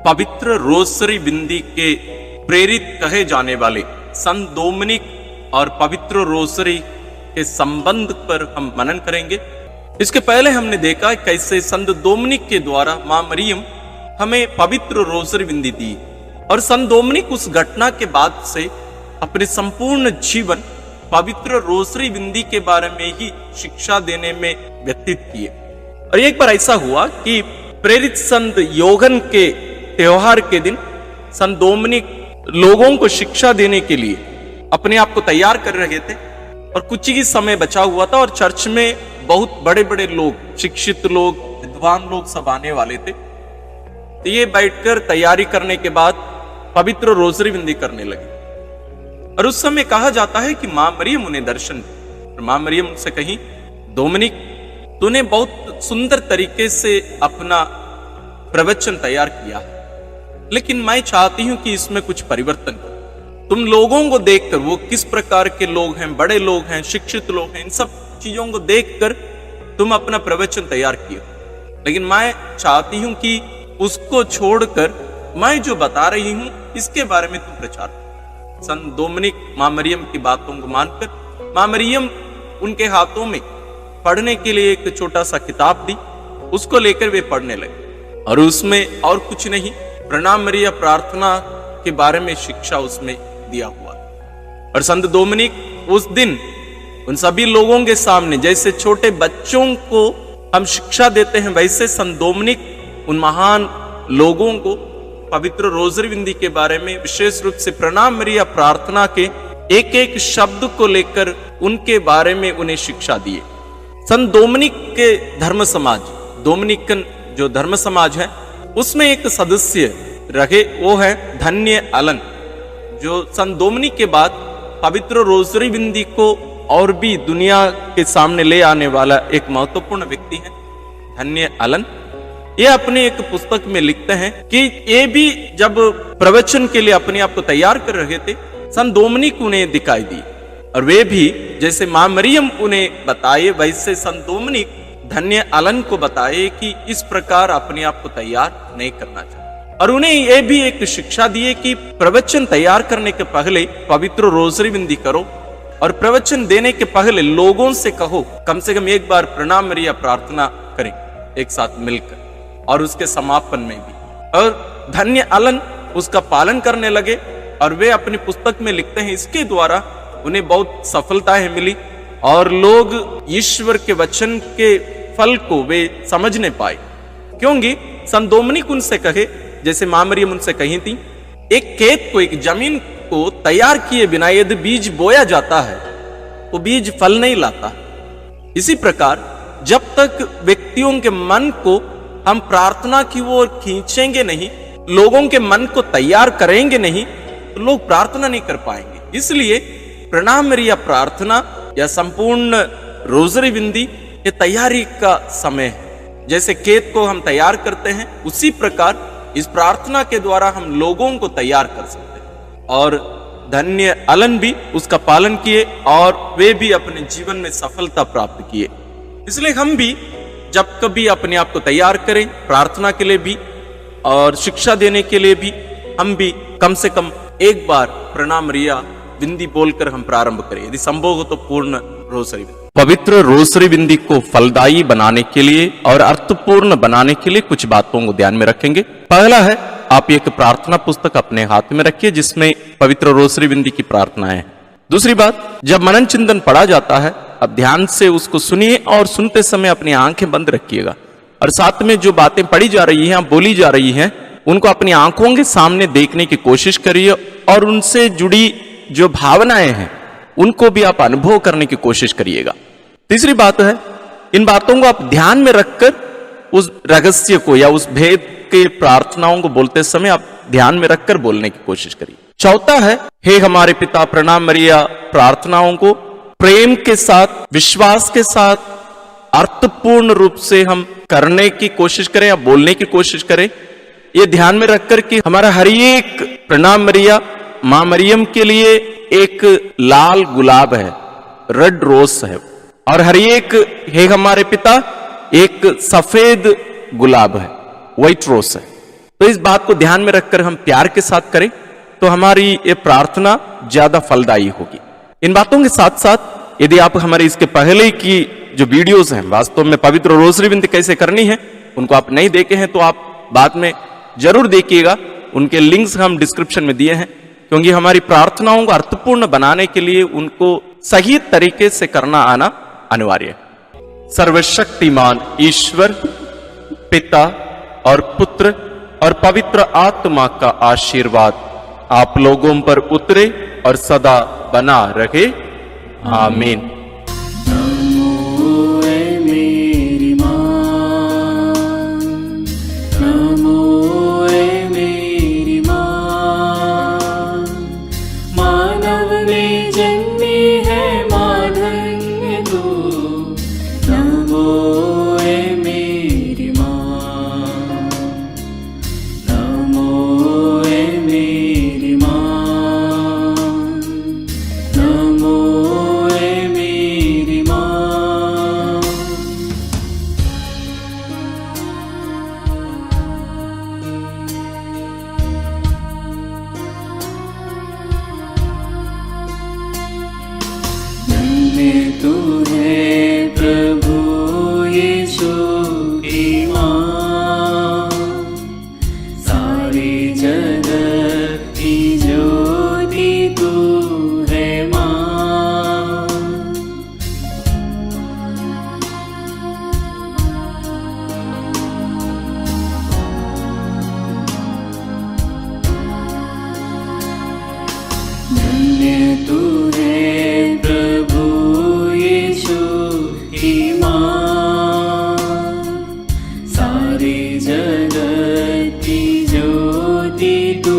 पवित्र रोसरी बिंदी के प्रेरित कहे जाने वाले संत डोमिनिक और पवित्र रोसरी के संबंध पर हम मनन करेंगे। इसके पहले हमने देखा कैसे संत डोमिनिक के द्वारा मां मरियम हमें पवित्र रोसरी बिंदी दी और संत डोमिनिक उस घटना के बाद से अपने संपूर्ण जीवन पवित्र रोसरी बिंदी के बारे में ही शिक्षा देने में व्यतीत किए। और एक बार ऐसा हुआ कि प्रेरित संत योगन के त्योहार के दिन संत डोमिनिक लोगों को शिक्षा देने के लिए अपने आप को तैयार कर रहे थे और कुछ ही समय बचा हुआ था और चर्च में बहुत बड़े बड़े लोग, शिक्षित लोग, विद्वान लोग सब आने वाले थे। तो ये बैठकर तैयारी करने के बाद पवित्र रोसरी बिंदी करने लगे और उस समय कहा जाता है कि मां मरियम उन्हें दर्शन दी और मां मरियम उनसे कही, डोमिनिक तूने बहुत सुंदर तरीके से अपना प्रवचन तैयार किया, लेकिन मैं चाहती हूं कि इसमें कुछ परिवर्तन हो। तुम लोगों को देखकर, वो किस प्रकार के लोग हैं, बड़े लोग हैं, शिक्षित लोग हैं, इन सब चीजों को देखकर तुम अपना प्रवचन तैयार किए, लेकिन मैं चाहती हूं कि उसको छोड़कर मैं जो बता रही हूं इसके बारे में तुम प्रचार करो। संत डोमिनिक मां मरियम की बातों को मानकर मां मरियम उनके हाथों में पढ़ने के लिए एक छोटा सा किताब दी, उसको लेकर वे पढ़ने लगे और उसमें और कुछ नहीं, प्रणाम मरिया प्रार्थना के बारे में शिक्षा उसमें दिया हुआ। और संत डोमिनिक उस दिन उन सभी लोगों के सामने, जैसे छोटे बच्चों को हम शिक्षा देते हैं, वैसे संत डोमिनिक उन महान लोगों को पवित्र रोसरी बिंदी के बारे में, विशेष रूप से प्रणाम मरिया प्रार्थना के एक एक शब्द को लेकर उनके बारे में उन्हें शिक्षा दिए। संत डोमिनिक के धर्म समाज, डोमिनिकन जो धर्म समाज है, उसमें एक सदस्य रहे, वो है धन्य अलन, जो संत डोमिनिक के बाद पवित्र रोसरी बिंदी को और भी दुनिया के सामने ले आने वाला एक महत्वपूर्ण व्यक्ति है, धन्य अलन। ये अपने एक पुस्तक में लिखते हैं कि ये भी जब प्रवचन के लिए अपने आप को तैयार कर रहे थे, संत डोमिनिक उन्हें दिखाई दी और वे भी जैसे मां मरियम उन्हें बताए, वैसे संत डोमिनिक धन्य अलन को बताए कि इस प्रकार अपने आप को तैयार नहीं करना चाहिए। और उन्हें यह भी एक शिक्षा दी कि प्रवचन तैयार करने के पहले पवित्र रोसरी बिंदी करो और प्रवचन देने के पहले लोगों से कहो कम से कम एक बार प्रणाम मरिया प्रार्थना करें एक साथ मिलकर, और उसके समापन में भी। और धन्य अलन उसका पालन करने लगे और वे अपनी पुस्तक में लिखते हैं, इसके द्वारा उन्हें बहुत सफलताएं मिली और लोग ईश्वर के वचन के फल को वे समझने पाए। क्योंकि संत डोमिनिक उनसे कहे, जैसे मां मरियम उनसे कही थी, एक खेत को, एक जमीन को तैयार किए बिना यदि बीज बोया जाता है वो बीज फल नहीं लाता। इसी प्रकार जब तक व्यक्तियों के मन को हम प्रार्थना की ओर खींचेंगे नहीं, लोगों के मन को तैयार करेंगे नहीं, तो लोग प्रार्थना नहीं कर पाएंगे। इसलिए प्रणाम मरिया प्रार्थना या संपूर्ण रोसरी बिंदी ये तैयारी का समय है। जैसे खेत को हम तैयार करते हैं, उसी प्रकार इस प्रार्थना के द्वारा हम लोगों को तैयार कर सकते हैं। और धन्य अलन भी उसका पालन किए और वे भी अपने जीवन में सफलता प्राप्त किए। इसलिए हम भी जब कभी अपने आप को तैयार करें प्रार्थना के लिए भी और शिक्षा देने के लिए भी, हम भी कम से कम एक बार प्रणाम मरिया बिंदी बोलकर हम प्रारंभ करें, यदि संभव हो तो पूर्ण रोसरी बिंदी। पवित्र रोसरी बिंदी को फलदायी बनाने के लिए और अर्थपूर्ण बनाने के लिए कुछ बातों को ध्यान में रखेंगे। पहला है, आप एक प्रार्थना पुस्तक अपने हाथ में रखिए जिसमें पवित्र रोसरी बिंदी की प्रार्थनाएं हैं। दूसरी बात, जब मनन चिंतन पढ़ा जाता है, अब ध्यान से उसको सुनिए और सुनते समय अपनी आंखें बंद रखिएगा और साथ में जो बातें पढ़ी जा रही हैं, बोली जा रही हैं, उनको अपनी आंखों के सामने देखने की कोशिश करिए और उनसे जुड़ी जो भावनाएं हैं उनको भी आप अनुभव करने की कोशिश करिएगा। तीसरी बात है, इन बातों को आप ध्यान में रखकर उस रहस्य को या उस भेद के प्रार्थनाओं को बोलते समय आप ध्यान में रखकर बोलने की कोशिश करिए। चौथा है, हे हमारे पिता प्रणाम मरिया प्रार्थनाओं को प्रेम के साथ, विश्वास के साथ, अर्थपूर्ण रूप से हम करने की कोशिश करें या बोलने की कोशिश करें। ये ध्यान में रखकर कि हमारा हर एक प्रणाम मरिया मां मरियम के लिए एक लाल गुलाब है, रेड रोज है, और हर एक हे हमारे पिता एक सफेद गुलाब है, व्हाइट रोज है। तो इस बात को ध्यान में रखकर हम प्यार के साथ करें तो हमारी ये प्रार्थना ज्यादा फलदायी होगी। इन बातों के साथ साथ यदि आप हमारे इसके पहले की जो वीडियोस हैं, वास्तव में पवित्र रोसरी विनती कैसे करनी है, उनको आप नहीं देखे हैं तो आप बाद में जरूर देखिएगा। उनके लिंक्स हम डिस्क्रिप्शन में दिए हैं, क्योंकि हमारी प्रार्थनाओं को अर्थपूर्ण बनाने के लिए उनको सही तरीके से करना आना अनिवार्य है। सर्वशक्तिमान ईश्वर पिता और पुत्र और पवित्र आत्मा का आशीर्वाद आप लोगों पर उतरे और सदा बना रहे। आमीन। तू है प्रभु यीशु की मां, सारी जगत की ज्योति तू है मां। धन्य तू है प्रभु की मां, सारी जगत की ज्योति तू